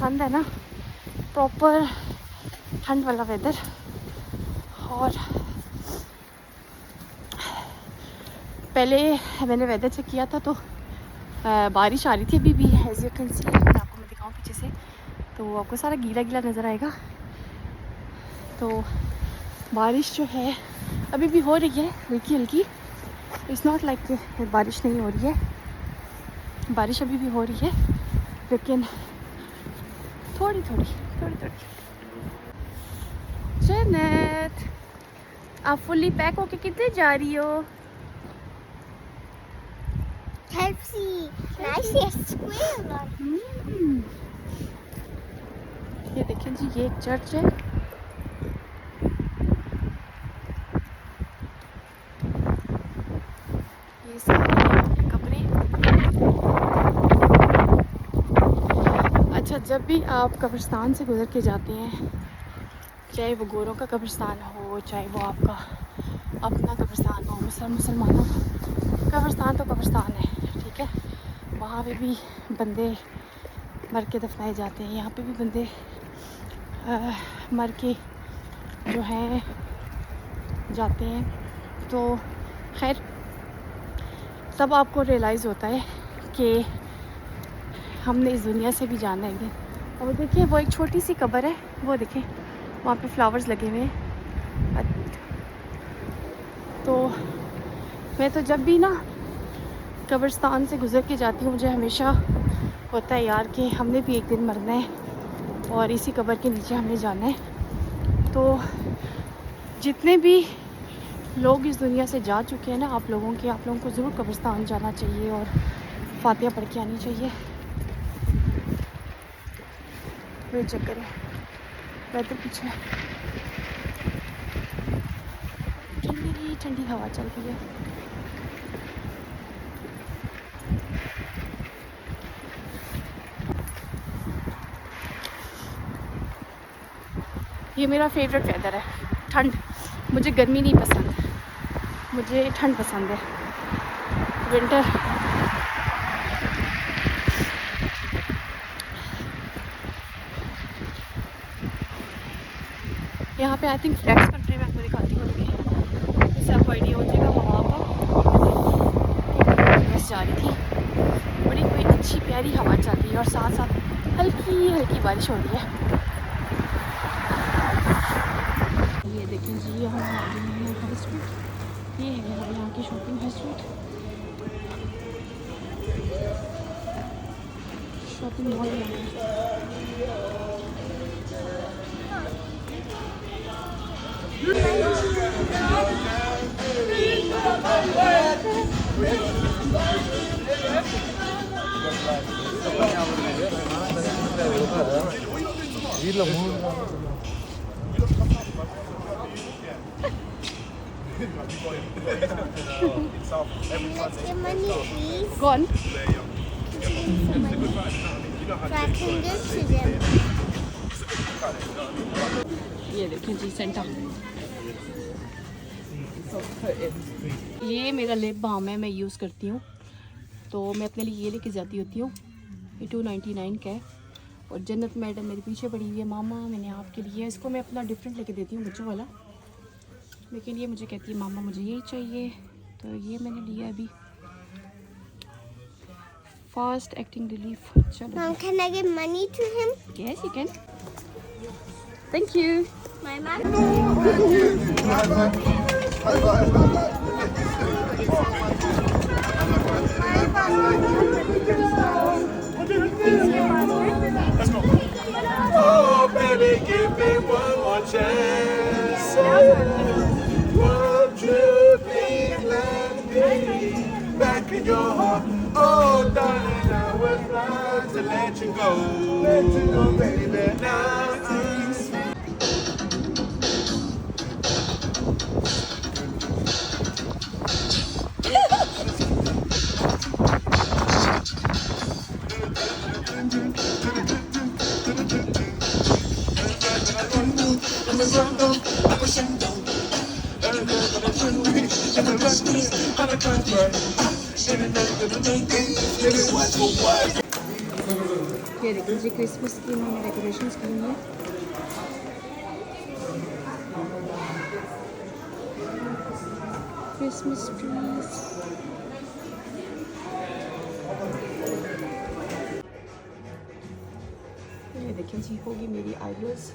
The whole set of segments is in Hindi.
पसंद है ना, प्रॉपर ठंड वाला वेदर। और पहले मैंने वेदर चेक किया था तो बारिश आ रही थी अभी भी, एज यू कैन सी। आपको मैं दिखाऊँ पीछे से तो आपको सारा गीला गीला नज़र आएगा। तो बारिश जो है अभी भी हो रही है हल्की हल्की। इट्स नॉट लाइक बारिश नहीं हो रही है, बारिश अभी भी हो रही है, लेकिन थोड़ी थोड़ी। जन्नत, आप फुल्ली पैक होके कितने जा रही हो? ये देखें जी, ये एक चर्च है। ये सारे कपड़े। अच्छा, जब भी आप कब्रिस्तान से गुजर के जाते हैं, चाहे वो गोरों का कब्रिस्तान हो, चाहे वो आपका अपना कब्रिस्तान हो, मुसलमानों का कब्रिस्तान तो कब्रिस्तान है, ठीक है। वहाँ पे भी बंदे मर के दफनाए जाते हैं, यहाँ पे भी बंदे मर के जो हैं जाते हैं। तो खैर, तब आपको रियलाइज़ होता है कि हमने इस दुनिया से भी जाना है एक दिन। और देखिए, वो एक छोटी सी कब्र है, वो देखें वहाँ पे फ्लावर्स लगे हुए हैं। तो मैं तो जब भी ना कब्रिस्तान से गुज़र के जाती हूँ, मुझे हमेशा होता है यार कि हमने भी एक दिन मरना है और इसी कब्र के नीचे हमने जाना है। तो जितने भी लोग इस दुनिया से जा चुके हैं ना, आप लोगों को ज़रूर कब्रिस्तान जाना चाहिए और फातिहा पढ़ के आनी चाहिए। वे चक्कर है, वैसे पीछे ठंडी ठंडी हवा चल रही है। ये मेरा फेवरेट वेदर है, ठंड। मुझे गर्मी नहीं पसंद, मुझे ठंड पसंद है, विंटर। यहाँ पे आई थिंक फ्लैट्स कंट्री में आपको दिखाती हूँ, इससे आपको आइडिया हो जाएगा। वहाँ पर बस जा रही थी, बड़ी कोई अच्छी प्यारी हवा चल रही है और साथ साथ हल्की हल्की बारिश हो रही है। ये देखें जी, यहाँ हाई स्ट्रीट, ये है यहाँ की shopping high street, shopping mall है। Go on. ये देखें जी, सेंटा। ये मेरा लिप बाम है, मैं यूज़ करती हूँ, तो मैं अपने लिए ये लेके जाती होती हूँ। ये 299 का है। और जन्नत मैडम मेरे पीछे पड़ी हुई है, मामा मैंने आपके लिए, इसको मैं अपना डिफरेंट लेके देती हूँ, बच्चों वाला, लेकिन ये मुझे कहती है मामा मुझे यही चाहिए, तो ये मैंने लिया अभी। Fast acting relief. चलो। Mom, can I give money to him? Yes, you can. Thank you. My mom. Oh, baby, give me one more chance. Won't you please let me back in your heart? Oh, darling, I was blind to let you go. Let you go, baby. Now I'm sweet. What? ये देखिए जी क्रिसमस की इन्होंने डेकोरेशन की हुई है। Christmas trees. ये देखिए जी होगी मेरी आईब्रोज।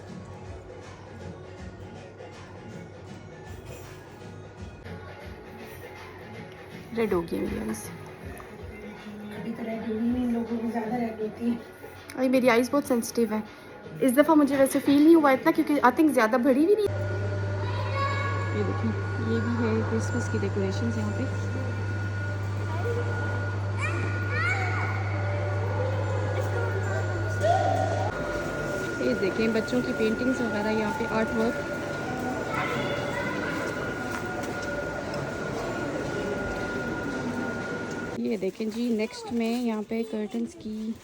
रेड हो गई है मेरी आईज। अभी तो रेड हुई नहीं, लोगों की ज़्यादा रेड होती है। अभी मेरी आईज बहुत सेंसिटिव है। इस दफ़ा मुझे वैसे फील नहीं हुआ इतना क्योंकि आई थिंक ज़्यादा बड़ी भी नहीं। ये देखिए ये भी है क्रिसमस की डेकोरेशंस यहाँ पे। ये देखें बच्चों की पेंटिंग्स वगैरह यहाँ पे आर्ट वर्क। ये देखें जी नेक्स्ट में यहाँ पे कर्टन्स की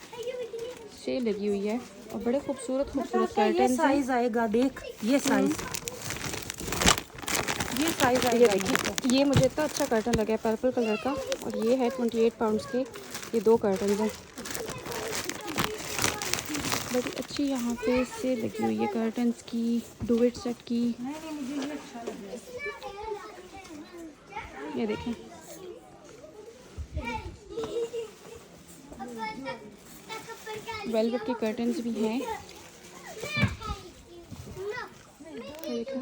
सेल लगी हुई है और बड़े खूबसूरत खूबसूरत ये कर्टन्स हैं। साइज आएगा, देख ये साइज, ये साइज ये आएगा। देखिए ये मुझे इतना अच्छा कर्टन लगा है पर्पल कलर का और ये है 28 पाउंड्स के। ये 2 कर्टन हैं। बड़ी अच्छी यहाँ पे से लगी हुई है कर्टन्स की, डुवेट सेट की। ये देखें वेलवेट के कर्टन्स भी हैं। ये देखें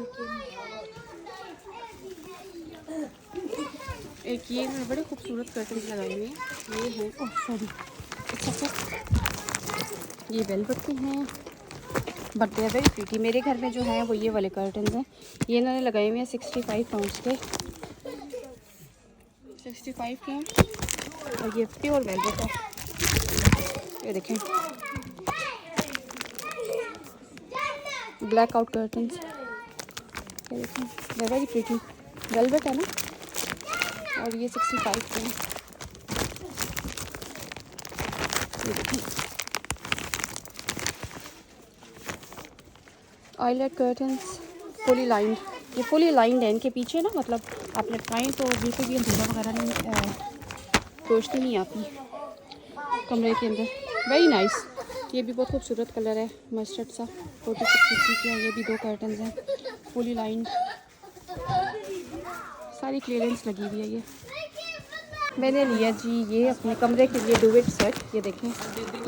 एक ये बड़े खूबसूरत कर्टन्स लगाए हुए हैं। ये हैं सॉरी ये वेलवेट के हैं but they are very pretty. मेरे घर में जो है वो ये वाले कर्टन्स हैं। ये इन्होंने लगाए हुए हैं 65 पाउंड्स के, 65 के हैं और ये प्योर वेलवेट है। ये देखें ब्लैक आउट कर्टन्स। ये देखें they are very pretty. Velvet है ना और ये 65 के हैं। ये देखें आईलेट कर्टन्स फुली लाइंड। ये फुली लाइंड है। इनके पीछे ना मतलब आप लटकाएँ तो बिल्कुल भी अंधेरा वगैरह नहीं, रोशनी नहीं आती कमरे के अंदर। Very nice. ये भी बहुत खूबसूरत कलर है मस्टर्ड सा। 46 के हैं। ये भी 2 कर्टन्स हैं फुली लाइंड। सारी क्लियरेंस लगी हुई है। ये मैंने लिया जी ये अपने कमरे के लिए डुवेट सेट। ये देखें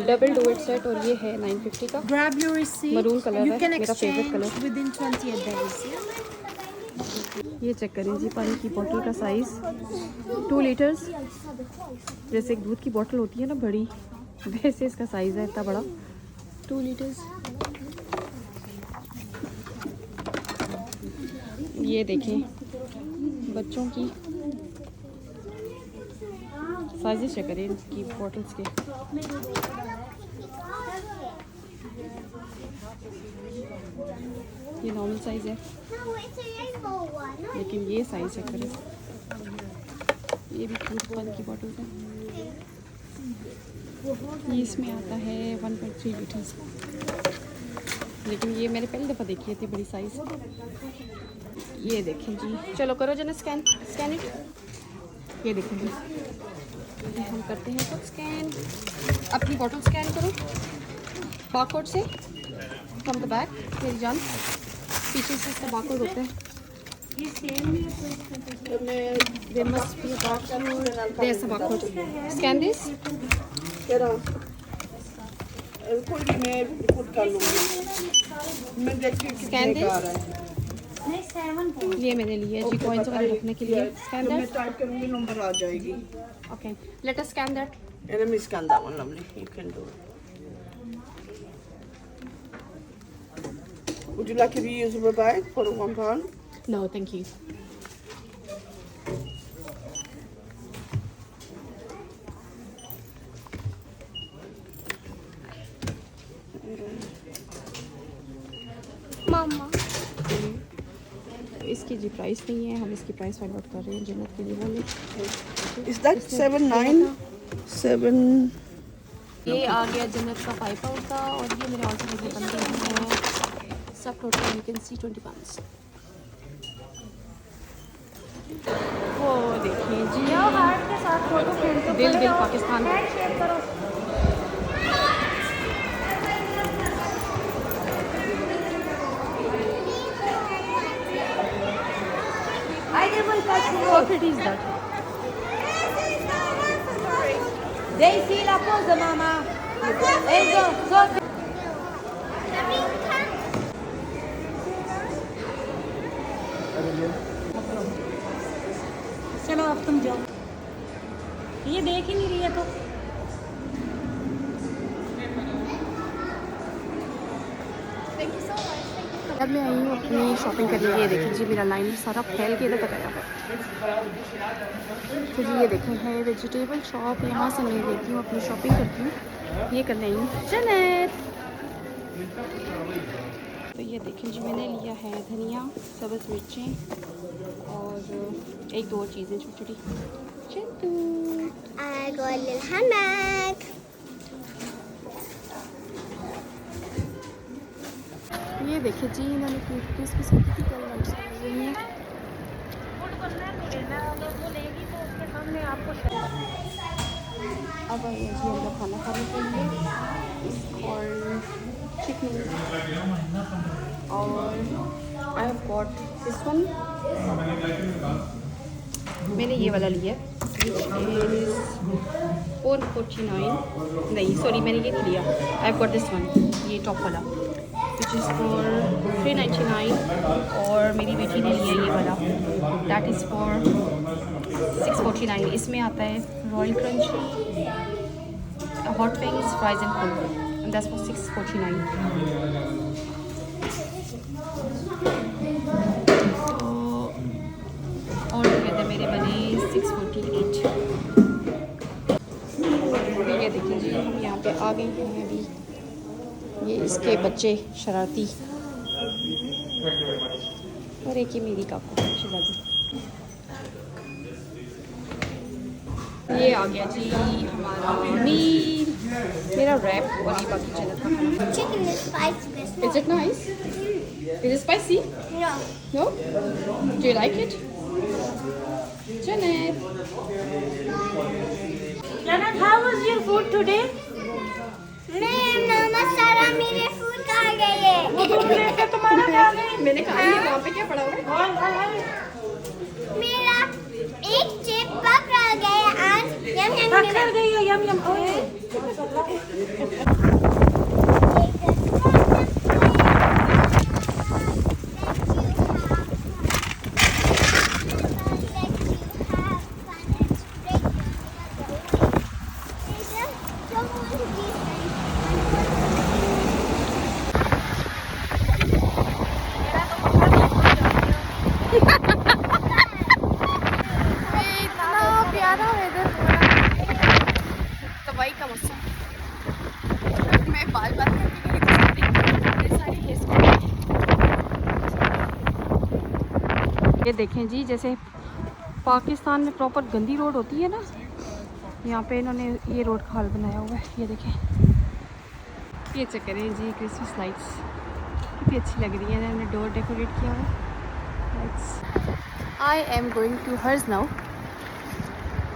डबल डुवेट सेट और ये है 950 का। Grab your receipt. Maroon colour You है can मेरा favourite colour. exchange within 28 days. ये चेक करें जी पानी की बोतल का साइज़ 2 लीटर्स। जैसे एक दूध की बोतल होती है ना बड़ी, वैसे इसका साइज़ है इतना बड़ा 2 लीटर्स। ये देखें बच्चों की साइज़ चेक करें इनकी बोतल्स के। ये नॉर्मल साइज़ है No, it's a rainbow one. लेकिन ये साइज़ चेक करें। ये भी क्यूट फन की बॉटल्स हैं। ये इसमें आता है 1.3 लीटर्स लेकिन ये मैंने पहली दफ़ा देखी थी बड़ी साइज़। ये देखें जी चलो करो जना स्कैन इट। ये देखें जी ये हम करते हैं खुद स्कैन। अपनी बॉटल स्कैन करो बारकोड से फ्रॉम द बैक। मेरी जान पीछे से इसका बारकोड होता है। There must be a barcode. There's a barcode. Scan this. कोई नहीं मैं खुद कर लूँगी। मैं देखती हूँ कितने Scan का आ this. रहा है। ये मैंने लिया जी कॉइन्स वगैरह रखने के लिए। Scan जब मैं that. टाइप करूँगी नंबर आ जाएगी। Okay. Let us scan that. And let me scan that one, lovely. You can do it. Would you like a reusable bag for £1? No, thank you. Mama. इसकी जी प्राइस नहीं है। हम इसकी प्राइस फाइंड आउट कर रहे हैं जन्नत के लिए बोले। Is that 797? ये आ गया जन्नत का 5 पाउंड का और ये मेरे ऑल्टरनेटिव बनते हैं सब total you can see 20 pounds. वो देखिए जी हार्ट के साथ फोटो प्रिंट दिल दिल Pakistan. How pretty is that? Daisy, la pose, mama. Hey, go. चलो अब तुम जाओ, ये देख ही नहीं रही है तो। अब मैं आई हूँ अपनी शॉपिंग करने के लिए। देखें जी मेरा लाइन सारा फैल के इधर तक आया हुआ है। तो जी ये देखें है वेजिटेबल शॉप, यहाँ से मैं लेती हूँ अपनी शॉपिंग करती हूँ। ये करने आई हूँ जन्नत। तो ये देखें जी मैंने लिया है धनिया, सब्ज़ मिर्चें और एक दो चीज़ें छोटी छोटी। Chintu I got a little hammock. ये देखिए जी इन्होंने क्रिसमस की कितनी कल लाइट्स लगाई हुई हैं। अब आइए जी हम लोग खाना खाने के लिए और चिकन और I have got this one. मैंने ये वाला लिया है 449। नहीं सॉरी मैंने ये नहीं लिया। I have got this one, ये टॉप वाला विच इज़ फॉर 399 और मेरी बेटी ने लिया ये वाला दैट इज़ फॉर 649। इसमें आता है royal crunch, hot wings, fries and Coke and that's for 649। और टुगेदर मेरे बने 648। ये देखिए जी हम यहाँ पे आ गए हैं अभी। ये इसके बच्चे शरारती और एक ही मेरी काकू शरारती। ये आ गया जी हमारा मील, मेरा रैप और ये बाकी जन्नत का खाना। Chicken is spicy. Is it nice? Is it spicy? No. No? Do you like it? Janet. Janet, how was your food today? मैं सारा मेरे फूड खा गए। लेके तुम्हारा खा गई। मैंने कहा ये वहाँ पे क्या पड़ा हुआ है? मेरा एक चिप पकड़ गया और यम यम पकड़ गई है, यम यम। इतना प्यारा वेदर तबाही का मौसम। मैं बाल बात करती सारी हेयर स्टाइल। ये देखें जी जैसे पाकिस्तान में प्रॉपर गंदी रोड होती है ना, यहाँ पे इन्होंने ये रोड खाल बनाया हुआ है। ये देखें ये चेक करें जी क्रिसमस लाइट्स कितनी अच्छी लग रही है। इन्होंने डोर डेकोरेट किया हुआ है lights. I am going to hers now.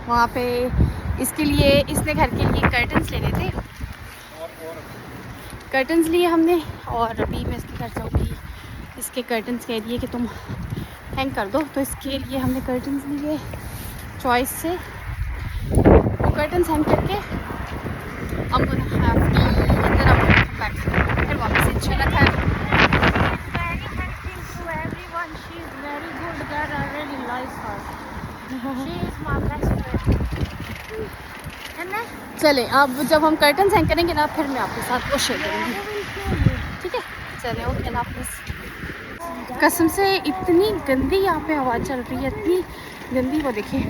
वहाँ पे इसके लिए इसने घर के लिए कर्टन्स लेने थे, कर्टन्स लिए हमने और अभी मैं इसके घर जाऊँगी। इसके कर्टन्स कह दिए कि तुम हैंग कर दो, तो इसके लिए हमने कर्टन्स लिए चॉइस से। वो कर्टन्स हैंग करके हम फिर वापस इंशाल्लाह घर। चलें अब जब हम कर्टन्स हैंग करेंगे ना फिर मैं आपके साथ वो शेयर करूँगी, ठीक है? चलें ओके अल्लाह हाफ़िज़। कसम से इतनी गंदी यहाँ पे हवा चल रही है, इतनी गंदी। वो देखिए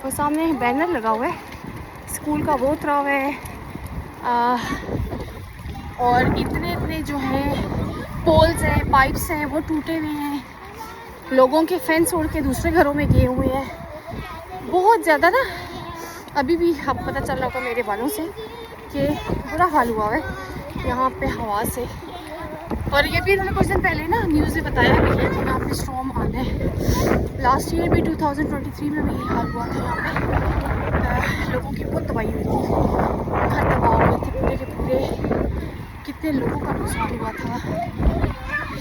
वो सामने बैनर लगा हुआ है स्कूल का, वो उतरा हुआ है और इतने जो हैं पोल्स हैं, पाइप्स हैं, वो टूटे हुए हैं। लोगों के फेंस उड़ के दूसरे घरों में गए हुए हैं। बहुत ज़्यादा ना अभी भी अब पता चल रहा होगा मेरे बालों से कि बुरा हाल हुआ है यहाँ पे हवा से। और ये भी इन्होंने कुछ दिन पहले ना न्यूज़ में बताया भी है कि यहाँ पे स्टॉर्म आना है। लास्ट ईयर भी 2023 में भी यही हाल हुआ था। यहाँ पे लोगों की बहुत तबाही हुई थी, घर तबाह हो गए थे पूरे के पूरे। कितने लोगों का नुकसान हुआ था,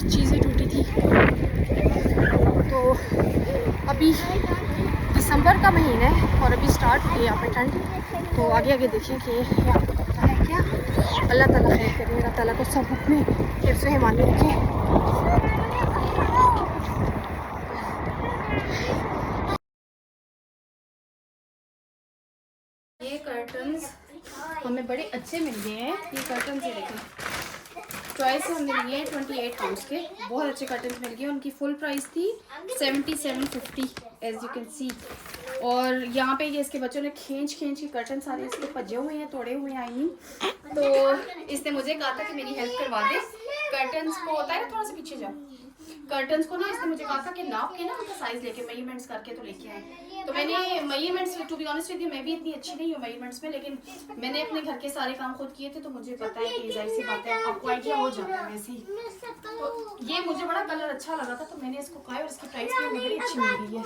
चीज़ें टूटी थी। तो अभी दिसंबर का महीना है और अभी स्टार्ट हुई यहाँ पे ठंड, तो आगे आगे देखें कि यहाँ पे होता है क्या। अल्लाह ताला खैर करे, अल्लाह ताला को सब अपने हिफ्ज़ में हिमानी रखे। ये कर्टन्स हमें बड़े अच्छे मिल गए हैं। ये कर्टन्स ये देखें, चॉइस हमने लिए हैं 28 पाउंड्स के। बहुत अच्छे कर्टन्स मिल गए। उनकी फुल प्राइस थी 77.50 एज यू कैन सी। और यहाँ पे ये इसके बच्चों ने खींच खींच के कर्टन सारे इसके भजे हुए हैं, तोड़े हुए हैं। आई मीन, तो इसने मुझे कहा था कि मेरी हेल्प करवा दे। कर्टन्स को होता है, थोड़ा सा पीछे जाओ। कर्टन्स को ना इसने मुझे कहा था कि नाप के ना उनका साइज लेके मेजरमेंट्स करके तो लेके आए। तो मैंने measurements, to be honest with you, मैं भी इतनी अच्छी नहीं हूँ मेजरमेंट्स में, लेकिन मैंने अपने घर के सारे काम खुद किए थे, तो मुझे पता है कि जाहिर सी बात है आपको आइडिया हो जाता है वैसे ही। तो ये मुझे बड़ा कलर अच्छा लगा था, तो मैंने इसको कहा और इसकी प्राइस भी बड़ी अच्छी मिल गई है।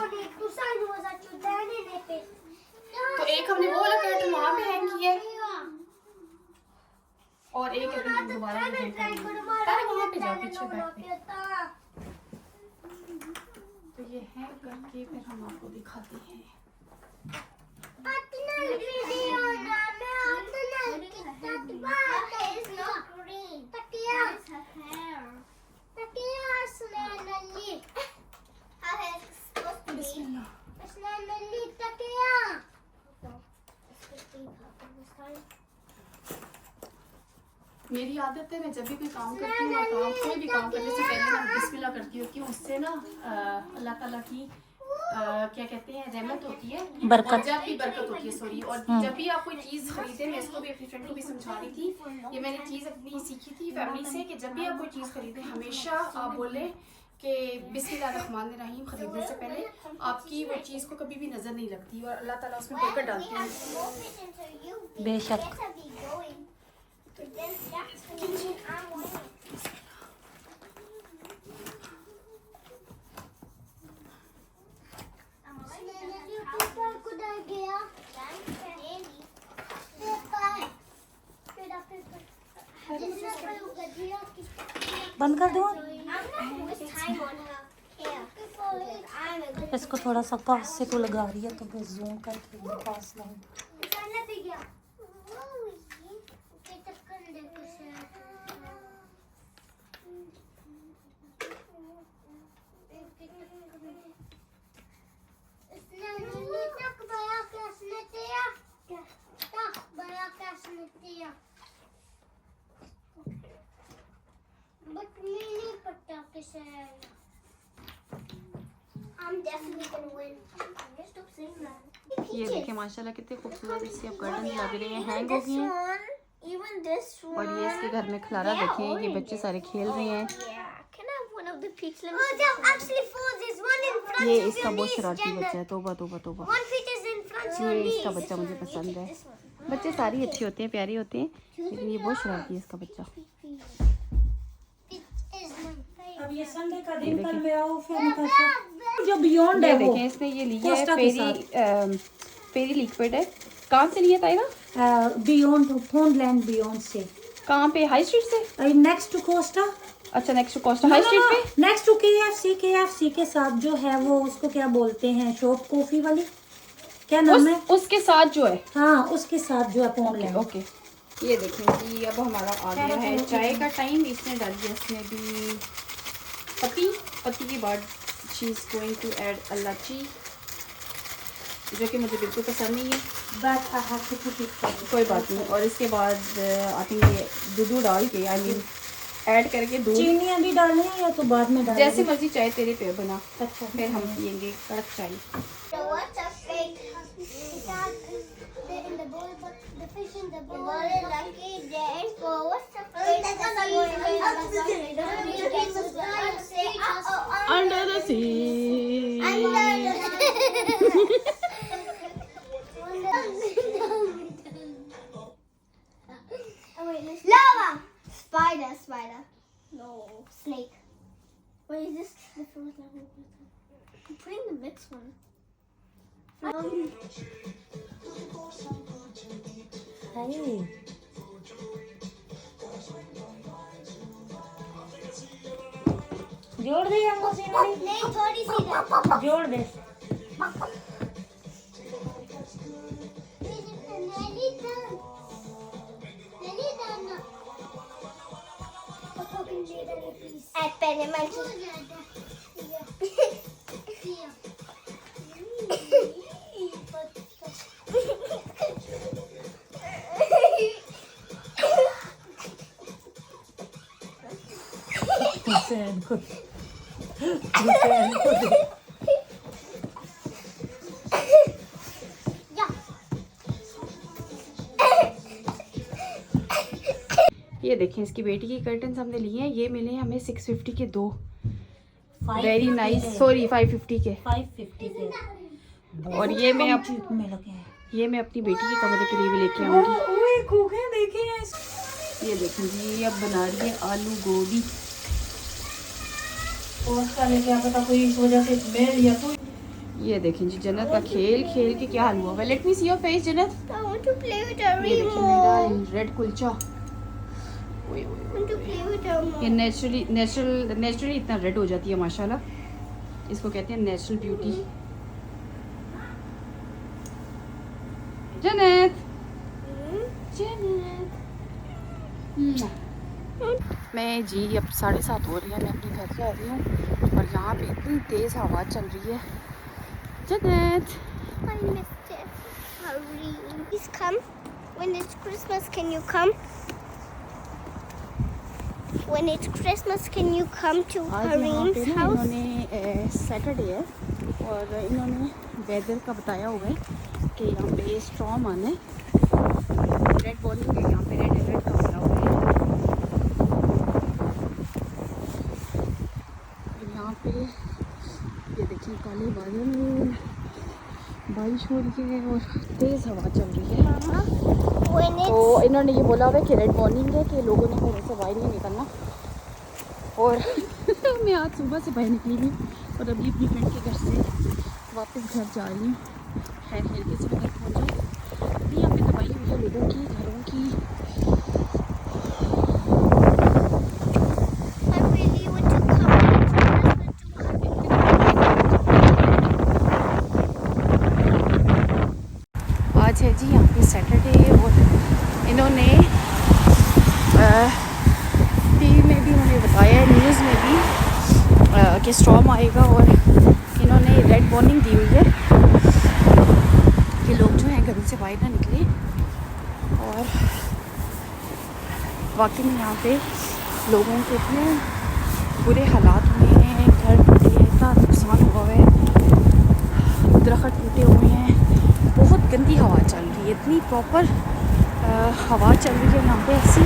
तो एक हमने वो वाला कर्टन वहाँ पे हैंग किया है और एक अभी हम दोबारा हैंग करेंगे। वहाँ पे जाओ, पीछे बैठ के। तो ये हैंग करके फिर हम आपको दिखाते हैं। मेरी आदत है, मैं जब भी कोई काम करती हूँ, कोई भी काम करने से पहले मैं बिस्मिल्लाह करती हूँ कि उससे ना अल्लाह ताला की क्या कहते हैं, रहमत होती है, बरकत, जब भी बरकत होती है, सॉरी। और जब भी आप कोई चीज़ खरीदे, मैं इसको भी अपनी फ्रेंड को भी समझा रही थी, ये मैंने चीज़ अपनी सीखी थी फैमिली से, कि जब भी आप कोई चीज़ खरीदें हमेशा आप बोले कि बिस्मिल्लाहिर्रहमानिर्रहीम खरीदने से पहले आपकी वो चीज़ को कभी भी नज़र नहीं लगती और अल्लाह ताला उसमें बरकत डालते हैं। बेशक। बंद कर दो इसको, थोड़ा सा पास से को लगा रही है तो मैं जूम करके पास लाऊं। ये देखिए माशाल्लाह कितने खूबसूरत इसके अब कर्टन लग रहे हैं, हैंग हो गए हैं। और ये इसके घर में खलारा देखें, ये बच्चे सारे खेल रहे हैं। ये इसका बहुत शरारती बच्चा है, तोबा तोबा तोबा। ये इसका बच्चा मुझे पसंद है। बच्चे सारी अच्छे होते हैं, प्यारे होते हैं, लेकिन ये बहुत शरारती है इसका बच्चा। अब ये संडे का दिन कल में आओ फिर जो बियॉन्ड है वो देखें, इसने ये लिया है पेरी लिक्विड है। कहाँ से लिया था? बियॉन्ड फोनलैंड बियॉन्ड से। कहाँ पे? हाई स्ट्रीट से? Next to Costa. अच्छा, next to Costa high street पे, नेक्स्ट टू KFC के साथ जो है वो उसको क्या बोलते हैं, शॉप कॉफी वाली, क्या नाम है उसके साथ जो है? हाँ, उसके साथ जो है फोनलैंड। ओके। ये देखें जी, अब हमारा आ गया है चाय का टाइम। इसने डाल दिया इसमें भी पत्ती के बाद she is going to add elaichi, जो कि मुझे बिल्कुल पसंद नहीं है, कोई बात नहीं। और इसके बाद आई थिंक ये दूध डाल के, आई मीन ऐड करके दूध, चीनी भी डालनी है या तो बाद में डालनी, जैसे मर्जी चाय तेरे पे बना। अच्छा, फिर हम पियेंगे कड़क चाय। Under the sea. Lava! Spider. No, snake. Wait, is this the first level? I'm putting the mixed one. जोड़ दे नहीं, थोड़ी सी जोड़ दे। elemental. ये देखें इसकी बेटी की कर्टन्स हमने लिए हैं, ये मिले हमें 650 के दो, वेरी नाइस, सॉरी 550 के, 550 के। और ये मैं में लगे हैं। ये मैं अपनी बेटी के कमरे के लिए भी लेके आऊँगी। ओए खोखे देखे हैं। ये देखें जी, ये अब बना रही है आलू गोभी। पोस्ट वाले क्या पता कोई इस वजह से स्मेल या कोई। ये देखें जी, जन्नत का खेल खेल के क्या हाल हुआ है। Let me see your face जन्नत। I want to play with a ये देखें मेरा remote. रेड कुलचा। ओए ओए I want to play with a ये remote. नेचुरली इतना रेड हो जाती है माशाल्लाह। इसको कहते हैं नेचुरल ब्यूटी। जन्नत, जन्नत। मैं जी अब 7:30 हो रही है, मैं अपने घर से आ रही हूँ और यहाँ पे इतनी तेज़ हवा चल रही है। जन्नत, I missed it. Hurry. Please come. When it's Christmas, can you come? When it's Christmas, can you come to आज यहाँ पे Hareem's ना house? इन्होंने सैटरडे है और इन्होंने वेदर का बताया हुआ है कि यहाँ पे स्टॉर्म आना है। रेड वार्निंग है यहाँ पे, रेड अलर्ट का बोला हुआ है। और यहाँ पे ये देखिए काले बादल, बारिश हो रही है और तेज़ हवा चल रही है। When तो it's इन्होंने ये बोला हुआ है कि रेड वार्निंग है कि लोगों ने घरों से बाहर नहीं निकलना। और मैं आज सुबह से बाहर निकली हुई और अभी अपनी फ्रेंड के घर से वापस घर जा रही हूँ। खैर खैर के से घर पहुँच जाए। अभी यहाँ पे दवाई हुई है लोगों की, घरों की। I really want to come आज है जी यहाँ पे सैटरडे और इन्होंने टीवी में भी उन्होंने बताया, न्यूज़ में भी कि स्टॉर्म आएगा और इन्होंने रेड वार्निंग दी हुई है कि लोग जो हैं घरों से बाहर ना निकले। और वाकई में यहाँ पे लोगों के इतने बुरे हालात हुए हैं, घर टूटे हैं, इतना नुकसान हुआ है, दरख्त टूटे हुए हैं, बहुत गंदी हवा चल रही है, इतनी प्रॉपर हवा चल रही है यहाँ पे ऐसी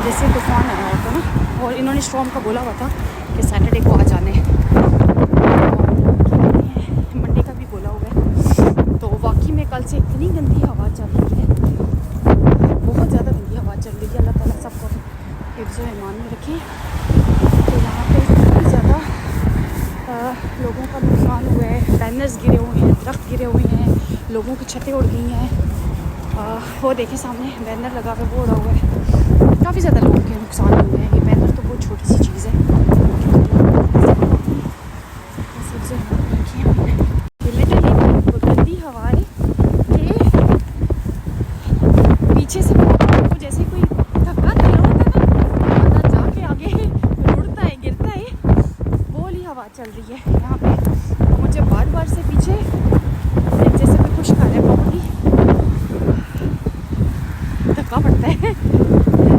जैसे तूफान आया होता ना। और इन्होंने स्टॉर्म का बोला हुआ था कि सैटरडे को आ जाने, मंडे का भी बोला हुआ है। तो वाकई में कल से इतनी गंदी हवा चल रही है, बहुत ज़्यादा गंदी हवा चल रही है। अल्लाह ताला सबको हिफ्ज़ व ईमान में रखे। तो यहाँ पे बहुत ज़्यादा लोगों का नुकसान हुआ है, बैनर्स गिरे हुए हैं, दरख्त गिरे हुए हैं, लोगों की छतें उड़ गई हैं। वो देखिए सामने बैनर लगा हुआ है, वो उड़ा हुआ है। काफ़ी ज़्यादा लोगों के नुकसान हुए हैं। ये बैनर तो बहुत छोटी सी चीज़ है। गंदी हवाएं के पीछे से तो जैसे कोई धक्का दिया होता है ना, बंदा जाके आगे उड़ता है, गिरता है, वो वाली हवा चल रही है यहाँ पे। मुझे बार बार से पीछे